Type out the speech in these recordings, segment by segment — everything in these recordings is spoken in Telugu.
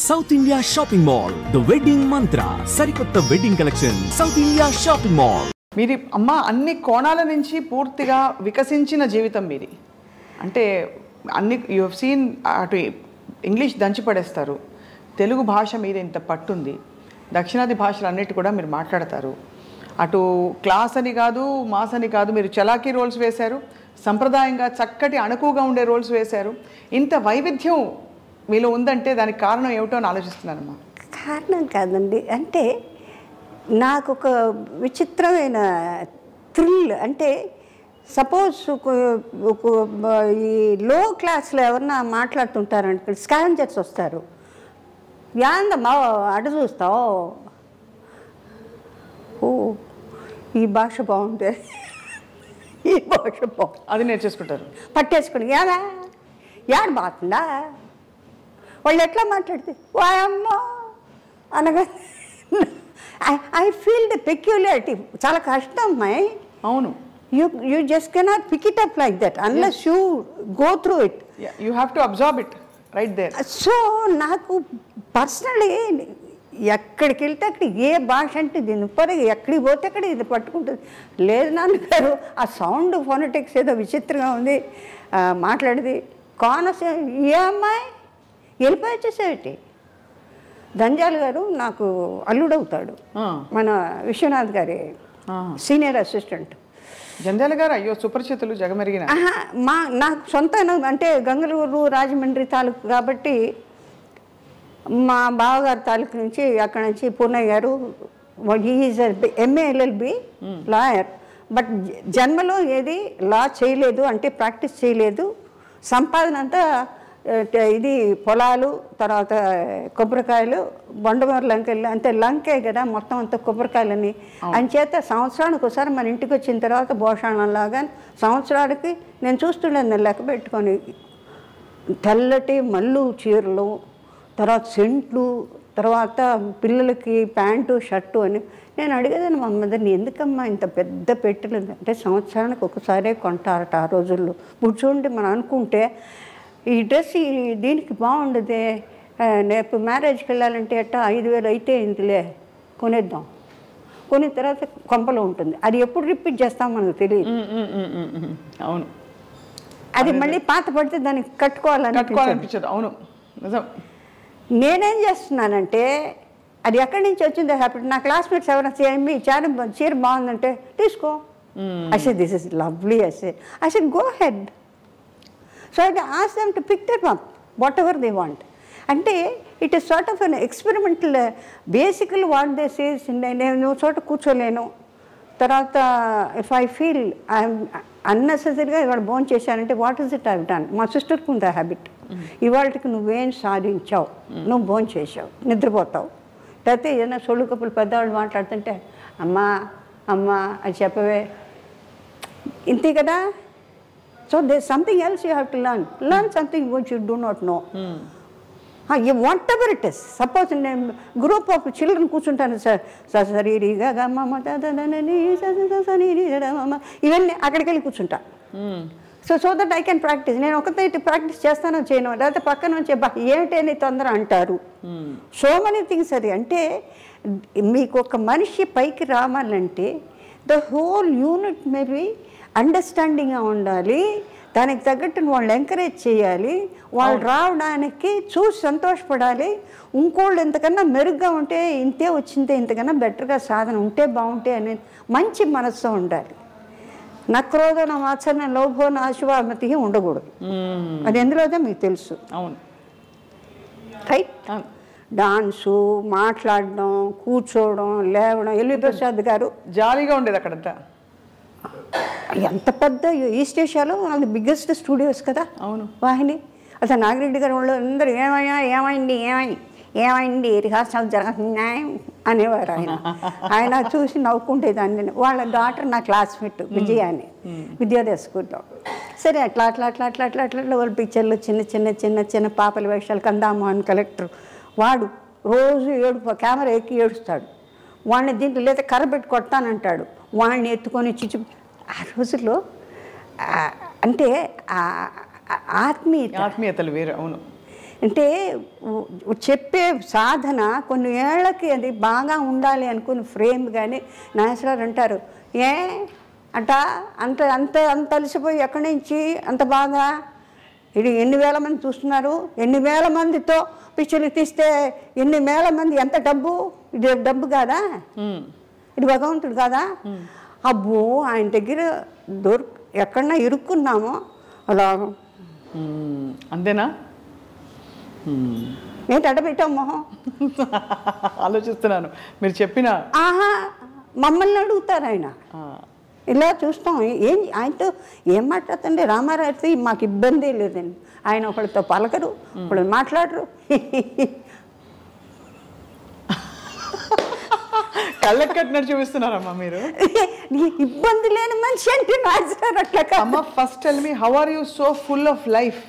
South India shopping mall the wedding మంత్ర సరికొత్త wedding collection south India shopping mall. మీది అమ్మ అన్ని కోణాల నుంచి పూర్తిగా వికసించిన జీవితం మీది. అంటే అన్ని యూ హెవ్ సీన్, అటు ఇంగ్లీష్ దంచిపడేస్తారు, తెలుగు భాష మీద ఇంత పట్టుంది, దక్షిణాది భాషలు అన్నిటి కూడా మీరు మాట్లాడతారు. అటు క్లాస్ అని కాదు, మాస్ అని కాదు, మీరు చలాకీ రోల్స్ వేశారు, సంప్రదాయంగా చక్కటి అణకువగా ఉండే రోల్స్ వేశారు. ఇంత వైవిధ్యం మీలో ఉందంటే దానికి కారణం ఏమిటో అని ఆలోచిస్తున్నానమ్మా. కారణం కాదండి, అంటే నాకు ఒక విచిత్రమైన థ్రిల్. అంటే సపోజ్ ఈ లో క్లాస్లో ఎవరన్నా మాట్లాడుతుంటారంటే స్కావెంజర్స్ వస్తారు, యాందమ్మా అటు చూస్తావు, ఓ ఈ భాష బాగుంటే ఈ భాష బాగుంది, అది నేర్చేసుకుంటారు, పట్టేసుకుని యాడా యాడ బాగుందా, వాళ్ళు ఎట్లా మాట్లాడితే వాయమ్మా అనగా ఐ ఫీల్ ద పెక్యులారిటీ. చాలా కష్టం అమ్మాయి. అవును, you just cannot pick it up like that unless you go through it. You have to absorb it right there. So నాకు పర్సనలీ ఎక్కడికి వెళ్తే అక్కడ ఏ భాష అంటే దీని పరంగా ఎక్కడికి పోతే అక్కడ ఇది పట్టుకుంటుంది. లేదు నాన్నగారు ఆ సౌండ్ ఫోనెటిక్స్ ఏదో విచిత్రంగా ఉంది, మాట్లాడేది కోనసీమ ఏ అమ్మాయి వెళ్ళిపోయి వచ్చేసేటి. దంజాల్ గారు నాకు అల్లుడవుతాడు, మన విశ్వనాథ్ గారి సీనియర్ అసిస్టెంట్. జంధ్యాల గారు అయ్యో సుపరిచితులు, జగమెరిగిన. నాకు సొంత అంటే గంగలూరు రాజమండ్రి తాలూకు కాబట్టి మా బావగారి తాలూకు నుంచి అక్కడ నుంచి పూర్ణయ్య గారు, is MA LLB lawyer, but జన్మలో ఏది లా చేయలేదు, అంటే ప్రాక్టీస్ చేయలేదు. సంపాదన అంతా ఇది పొలాలు, తర్వాత కొబ్బరికాయలు, బొండమూరు లంకెళ్ళు, అంతే లంకే కదా మొత్తం అంతా కొబ్బరికాయలని. అంచేత సంవత్సరానికి ఒకసారి మన ఇంటికి వచ్చిన తర్వాత భోషాణంలాగా సంవత్సరానికి నేను చూస్తుండే లెక్క పెట్టుకొని తెల్లటి మల్లు చీరలు, తర్వాత సెంట్లు, తర్వాత పిల్లలకి ప్యాంటు షర్టు అని. నేను అడిగేదాన్ని మా మదర్ని, ఎందుకమ్మా ఇంత పెద్ద పెట్టెలు అంటే సంవత్సరానికి ఒకసారే కొంటారట ఆ రోజుల్లో. ఇప్పుడు చూడండి మనం అనుకుంటే ఈ డ్రెస్ దీనికి బాగుండదే, రేపు మ్యారేజ్కి వెళ్ళాలంటే అట్ట 5,000 అయితే ఇందులే కొనేద్దాం, కొనే తర్వాత కొంపలో ఉంటుంది, అది ఎప్పుడు రిపీట్ చేస్తాం మనకు తెలియదు. అవును, అది మళ్ళీ పాత పడితే దానికి కట్టుకోవాలనిపించదు. అవును నిజం. నేనేం చేస్తున్నానంటే అది ఎక్కడి నుంచి వచ్చిందో హ్యాపీ. నా క్లాస్మేట్స్ ఎవరైనా చీర బాగుందంటే తీసుకో, అసే దిస్ ఇస్ లవ్లీ, అసే go head. So I ask them to pick them up, whatever they want. అంటే it is sort of an experimental. బేసికల్ వాట్ దే సేస్, నేను చోట కూర్చోలేను, తర్వాత ఇఫ్ ఐ ఫీల్ ఐఎమ్ అన్నెసెసరీగా ఇవాళ భోజనం చేశానంటే what is it I've done. మా సిస్టర్కి ఉంది ఆ హ్యాబిట్, ఇవాళకి నువ్వేం సాధించావు, నువ్వు భోజనం చేసావు, నిద్రపోతావు, లేకపోతే ఏదైనా సొళ్ళు కప్పులు పెద్దవాళ్ళు మాట్లాడుతుంటే అమ్మా అమ్మా అది చెప్పవే, ఇంతే కదా. So there's something else you have to learn something which you do not know. Whatever it is. Suppose in a group of children కూర్చుంటాను, ఇవన్నీ అక్కడికి వెళ్ళి కూర్చుంటా. So that I can practice. నేను ఒకటే ప్రాక్టీస్ చేస్తానో చేయను, లేకపోతే పక్కన వచ్చే ఏమిటని తొందర అంటారు. So many things. అది అంటే మీకు ఒక మనిషి పైకి రావాలంటే ద హోల్ యూనిట్ మేబీ అండర్స్టాండింగ్గా ఉండాలి, దానికి తగ్గట్టు వాళ్ళు ఎంకరేజ్ చేయాలి, వాళ్ళు రావడానికి చూసి సంతోషపడాలి. ఇంకోళ్ళు ఎంతకన్నా మెరుగ్గా ఉంటే ఇంతే వచ్చిందే, ఇంతకన్నా బెటర్గా సాధన ఉంటే బాగుంటే అనేది మంచి మనస్సు ఉండాలి. నక్రోధన మాత్సర్య లోభో నాశువామతి ఉండకూడదు. అది ఎందులోదో మీకు తెలుసు. అవును, రైట్. డాన్సు, మాట్లాడడం, కూర్చోవడం, లేవడం. ఎల్వి ప్రసాద్ గారు జాలీగా ఉండేది అక్కడంతా. ఎంత పెద్ద ఈస్ట్ ఏషియాలో one of the biggest studios కదా. అవును, వాహిని. అసలు నాగిరెడ్డి గారు వాళ్ళు అందరూ ఏమైంది రిహార్సల్ జరుగుతున్నాయి అనేవారు. ఆయన చూసి నవ్వుకుంటేదాన్ని. వాళ్ళ డాటర్ నా క్లాస్మేట్ విజయ అని, విద్యోదయ స్కూల్లో. సరే అట్లా వాళ్ళ పిక్చర్లు చిన్న చిన్న చిన్న చిన్న పాపల వేషాలు. కందామోహన్ కలెక్టర్ వాడు రోజు కెమెరా ఎక్కి ఏడుస్తాడు. వాడిని దీంట్లో లేదా కర్ర పెట్టి కొడతానంటాడు, వాడిని ఎత్తుకొని చిచ్చు. ఆ రోజుల్లో అంటే ఆత్మీయతలు వేరు. అవును, అంటే చెప్పే సాధన కొన్ని ఏళ్ళకి అది బాగా ఉండాలి అనుకుని ఫ్రేమ్. కానీ నాగేశ్వరరావు అంటారు, ఏ అంట అంత అంత అంత అలసిపోయి ఎక్కడి నుంచి అంత బాగా, ఇది ఎన్ని వేల మంది చూస్తున్నారు, ఎన్ని వేల మందితో పిక్చర్లు తీస్తే ఎన్ని వేల మంది, ఎంత డబ్బు, ఇది డబ్బు కాదా, ఇది భగవంతుడు కాదా? అబ్బో ఆయన దగ్గర ఎక్కడన్నా ఇరుక్కున్నామో అలా. అంతేనా? ఏంటి అడబెట్టాం మొహం? ఆలోచిస్తున్నాను మీరు చెప్పిన. ఆహా, మమ్మల్ని అడుగుతారు ఆయన. ఇలా చూస్తాం. ఆయనతో ఏం మాట్లాడుతుండే రామారావుతో మాకు ఇబ్బంది లేదండి. ఆయన ఒకళ్ళతో పలకరు, ఒకళ్ళు మాట్లాడరు. కళ్ళకి కట్టినట్టు చూపిస్తున్నారమ్మా మీరు. ఇబ్బంది లేని మనిషి అంటే నాగేశ్వరరావు అట్లా. అమ్మ first tell me, how are you so full of life?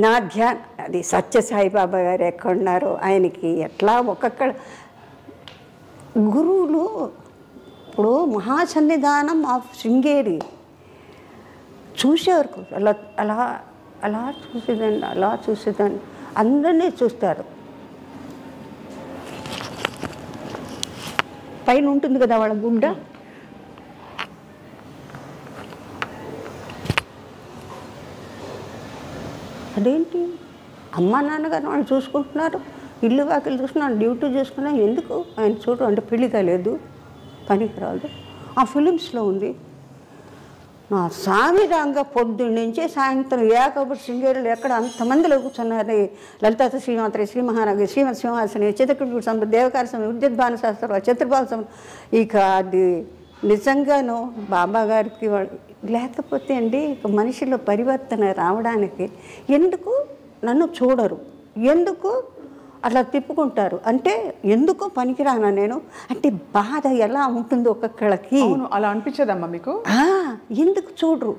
నా ధ్యాన్ అది సత్యసాయిబాబా గారు ఎక్కడున్నారో ఆయనకి ఎట్లా ఒక్కొక్క గురువులు. ఇప్పుడు మహాసన్నిధానం ఆఫ్ శృంగేరి చూసేవారు, అలా అలా అలా చూసేదాన్ని, అలా చూసేదాన్ని. అందరినీ చూస్తారు. పైన ఉంటుంది కదా వాళ్ళ గుడ్డ, అదేంటి అమ్మా నాన్నగారు వాళ్ళు చూసుకుంటున్నారు, ఇల్లు వాకిలు చూసుకున్నాను, డ్యూటీ చూసుకున్నాను, ఎందుకు ఆయన చూడు అంటే పెళ్లి కాలేదు, పనికి రాదు. ఆ ఫిలిమ్స్లో ఉంది. నా సామిరంగా పొద్దున్న నుంచి సాయంత్రం ఏకబడి శృంగేరులు ఎక్కడ అంతమందిలో కూర్చున్నారు. లలితా శ్రీమాత్రి, శ్రీ మహారాజు, శ్రీమతి సింహాసని, చిత్రకూట సంపద, దేవకార సమయం, విద్యుద్భాను శాస్త్రం, చతుర్భావ సమయం. ఇక అది నిజంగాను బాబా గారికి లేకపోతే అండి ఇక మనిషిలో పరివర్తన రావడానికి ఎందుకు నన్ను చూడరు, ఎందుకు అట్లా తిప్పుకుంటారు అంటే ఎందుకు పనికిరానా నేను అంటే బాధ ఎలా ఉంటుందో ఒక్కొక్కళ్ళకి. అలా అనిపించదమ్మా మీకు? ఎందుకు చూడరు?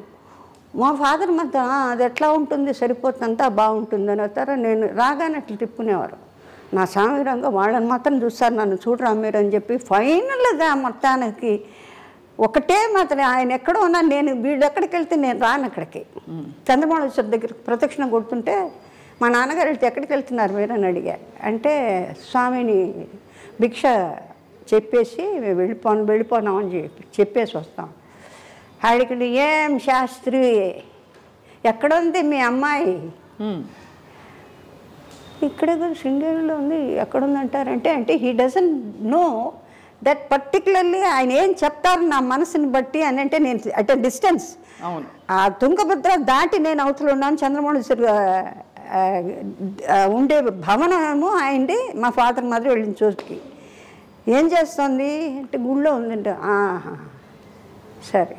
మా ఫాదర్ మధ్య అది ఎట్లా ఉంటుంది, సరిపోతుందంతా బాగుంటుంది అని అవుతారా. నేను రాగానే అట్లా తిప్పుకునేవారు. నా సామిరంగా వాళ్ళని మాత్రం చూస్తారు, నన్ను చూడరా మీరు అని చెప్పి. ఫైనల్గా మొత్తానికి ఒకటే మాత్రం ఆయన ఎక్కడో ఉన్నా, నేను వీళ్ళు ఎక్కడికి వెళ్తే నేను రాను అక్కడికి. చంద్రమౌళేశ్వర దగ్గర ప్రదక్షిణ కొడుతుంటే మా నాన్నగారు వెళ్తే ఎక్కడికి వెళ్తున్నారు మీరు అని అడిగారు. అంటే స్వామిని భిక్ష చెప్పేసి వెళ్ళిపోనామని చెప్పేసి వస్తాం. ఆడికి ఏం శాస్త్రి ఎక్కడ ఉంది మీ అమ్మాయి? ఇక్కడ శృంగేరిలో ఉంది. ఎక్కడుందంటారంటే అంటే he doesn't know that particularly ఆయన ఏం చెప్తారు నా మనసుని బట్టి అని. అంటే నేను అట్ ఎ డిస్టెన్స్, ఆ తుంగభద్ర దాటి నేను అవతల ఉన్నాను. చంద్రమౌళేశ్వర ఉండే భవనమేమో ఆయనది, మా ఫాదర్ మాత్రం వెళ్ళిన చోటుకి. ఏం చేస్తుంది అంటే గుళ్ళో ఉందంటే, సరే